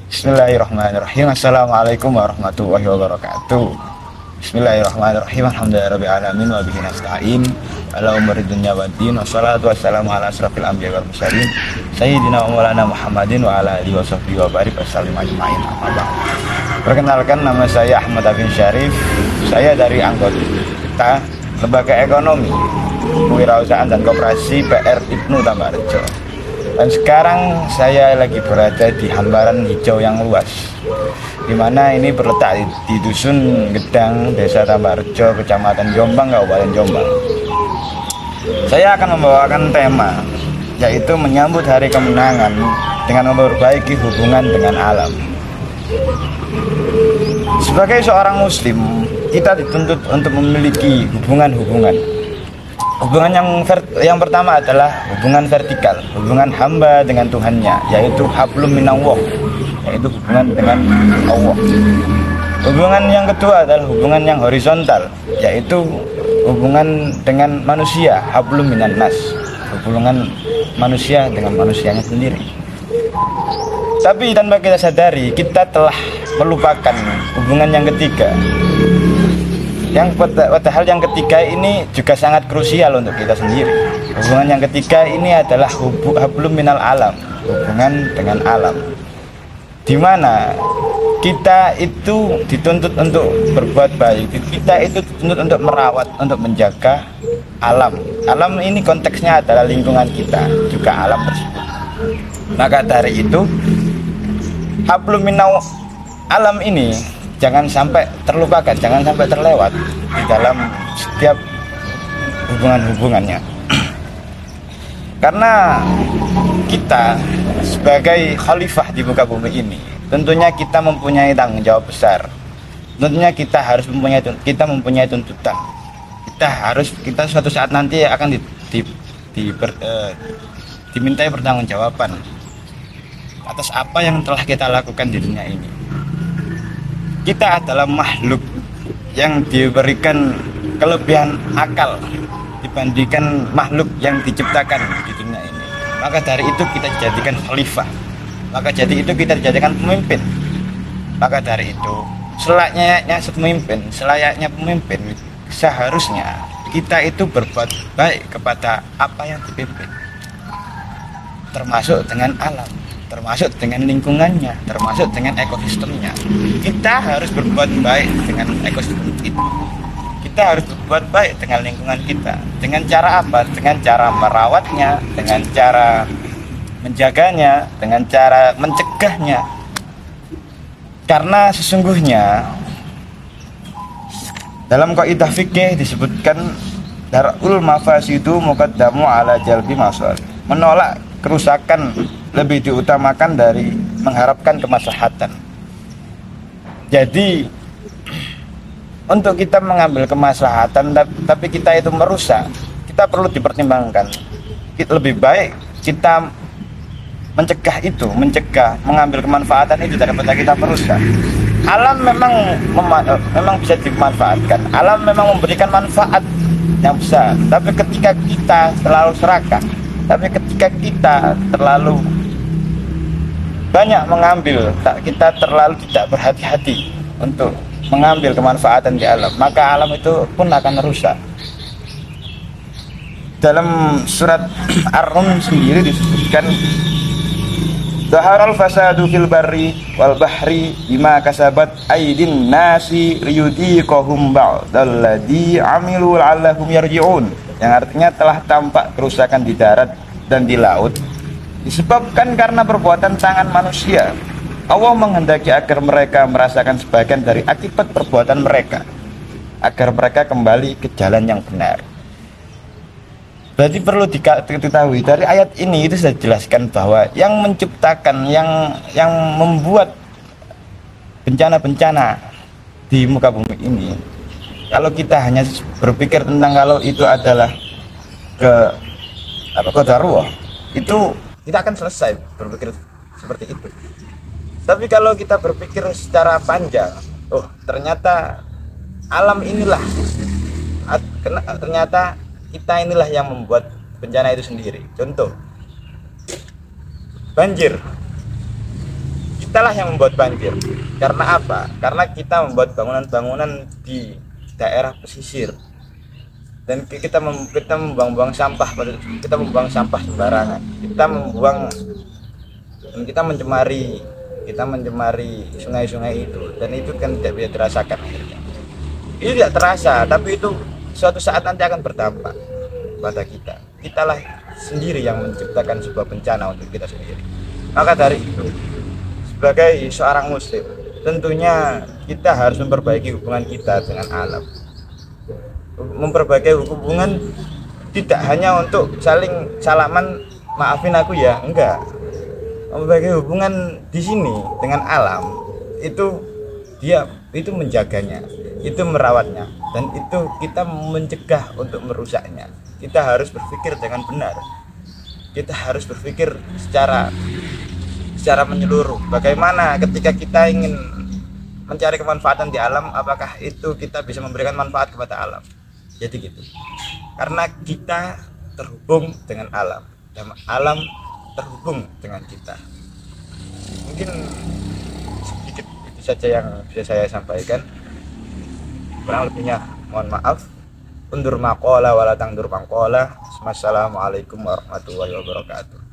Bismillahirrahmanirrahim. Assalamualaikum warahmatullahi wabarakatuh. Bismillahirrahmanirrahim. Alhamdulillahirabbil alamin wa bihi nasta'in ala umuri dunya waddin. Wassalatu wassalamu ala asrofil anbiya'i wal mursalin sayyidina wa maulana Muhammadin wa ala alihi washabbihi wa barik wasallim ajmain. Amma ba'd. Perkenalkan, nama saya Ahmad Afin Syarif. Saya dari anggota Lembaga Ekonomi, Kewirausahaan dan Koperasi PR Ibnu Tambarrejo. Dan sekarang saya lagi berada di hamparan hijau yang luas, dimana ini berletak di Dusun Gedang, Desa Tambarrejo, Kecamatan Jombang, Kabupaten Jombang. Saya akan membawakan tema, yaitu menyambut Hari Kemenangan dengan memperbaiki hubungan dengan alam. Sebagai seorang Muslim, kita dituntut untuk memiliki hubungan-hubungan. Hubungan yang pertama adalah hubungan vertikal, hubungan hamba dengan Tuhannya, yaitu hablum minallah, yaitu hubungan dengan Allah. Hubungan yang kedua adalah hubungan yang horizontal, yaitu hubungan dengan manusia, hablum minan nas, hubungan manusia dengan manusianya sendiri. Tapi tanpa kita sadari, kita telah melupakan hubungan yang ketiga. Padahal yang ketiga ini juga sangat krusial untuk kita sendiri. Hubungan yang ketiga ini adalah hablum minal alam, hubungan dengan alam, dimana kita itu dituntut untuk berbuat baik, kita itu dituntut untuk merawat, untuk menjaga alam. Alam ini konteksnya adalah lingkungan kita, juga alam tersebut. Maka dari itu, hablum minal alam ini jangan sampai terlupakan, jangan sampai terlewat di dalam setiap hubungan-hubungannya. Karena kita sebagai khalifah di muka bumi ini, tentunya kita mempunyai tanggung jawab besar. Tentunya kita harus mempunyai tuntutan. Kita suatu saat nanti akan dimintai pertanggungjawaban atas apa yang telah kita lakukan di dunia ini. Kita adalah makhluk yang diberikan kelebihan akal dibandingkan makhluk yang diciptakan di dunia ini. Maka dari itu kita dijadikan khalifah. Maka jadi itu kita dijadikan pemimpin. Maka dari itu selayaknya pemimpin seharusnya kita itu berbuat baik kepada apa yang dipimpin, termasuk dengan alam, termasuk dengan lingkungannya, termasuk dengan ekosistemnya. Kita harus berbuat baik dengan ekosistem itu. Kita harus berbuat baik dengan lingkungan kita. Dengan cara apa? Dengan cara merawatnya, dengan cara menjaganya, dengan cara mencegahnya. Karena sesungguhnya dalam kaidah fikih disebutkan darul mafasidu muqaddamu ala jalbi masalih. Menolak kerusakan lebih diutamakan dari mengharapkan kemaslahatan. Jadi untuk kita mengambil kemaslahatan tapi kita itu merusak, kita perlu dipertimbangkan. Lebih baik kita mencegah mengambil kemanfaatan itu daripada kita merusak. Alam memang bisa dimanfaatkan. Alam memang memberikan manfaat yang besar. Tapi ketika kita terlalu serakah, tapi ketika kita terlalu banyak mengambil, kita terlalu tidak berhati-hati untuk mengambil kemanfaatan di alam, maka alam itu pun akan rusak. Dalam surat Ar-Rum sendiri disebutkan zaharal fasadu fil barri wal bahri bima kasabat aydin nasi liyudhiqahum ba'dalladzi amilu la'allahum yarji'un, yang artinya telah tampak kerusakan di darat dan di laut disebabkan karena perbuatan tangan manusia. Allah menghendaki agar mereka merasakan sebagian dari akibat perbuatan mereka, agar mereka kembali ke jalan yang benar. Berarti perlu diketahui dari ayat ini itu sudah dijelaskan bahwa yang menciptakan, yang membuat bencana-bencana di muka bumi ini Kalau kita hanya berpikir tentang kalau itu adalah ke apa qadarullah, itu kita akan selesai berpikir seperti itu. Tapi kalau kita berpikir secara panjang, oh ternyata alam inilah, ternyata kita inilah yang membuat bencana itu sendiri. Contoh banjir, kitalah yang membuat banjir. Karena apa? Karena kita membuat bangunan-bangunan di daerah pesisir, dan kita membuang-buang sampah, kita membuang sampah sembarangan, kita membuang dan kita mencemari sungai-sungai itu, dan itu kan tidak bisa dirasakan akhirnya. Itu tidak terasa, tapi itu suatu saat nanti akan berdampak pada kita. Kitalah sendiri yang menciptakan sebuah bencana untuk kita sendiri. Maka dari itu, sebagai seorang muslim, tentunya kita harus memperbaiki hubungan kita dengan alam. Memperbaiki hubungan tidak hanya untuk saling salaman, maafin aku ya, enggak. Memperbaiki hubungan di sini dengan alam itu itu menjaganya, itu merawatnya, dan itu kita mencegah untuk merusaknya. Kita harus berpikir dengan benar. Kita harus berpikir secara menyeluruh. Bagaimana ketika kita ingin mencari kemanfaatan di alam, apakah itu kita bisa memberikan manfaat kepada alam? Jadi gitu. Karena kita terhubung dengan alam, dan alam terhubung dengan kita. Mungkin sedikit itu saja yang bisa saya sampaikan. Kurang lebihnya mohon maaf. Undur maqala wala tangdur maqala. Wassalamualaikum warahmatullahi wabarakatuh.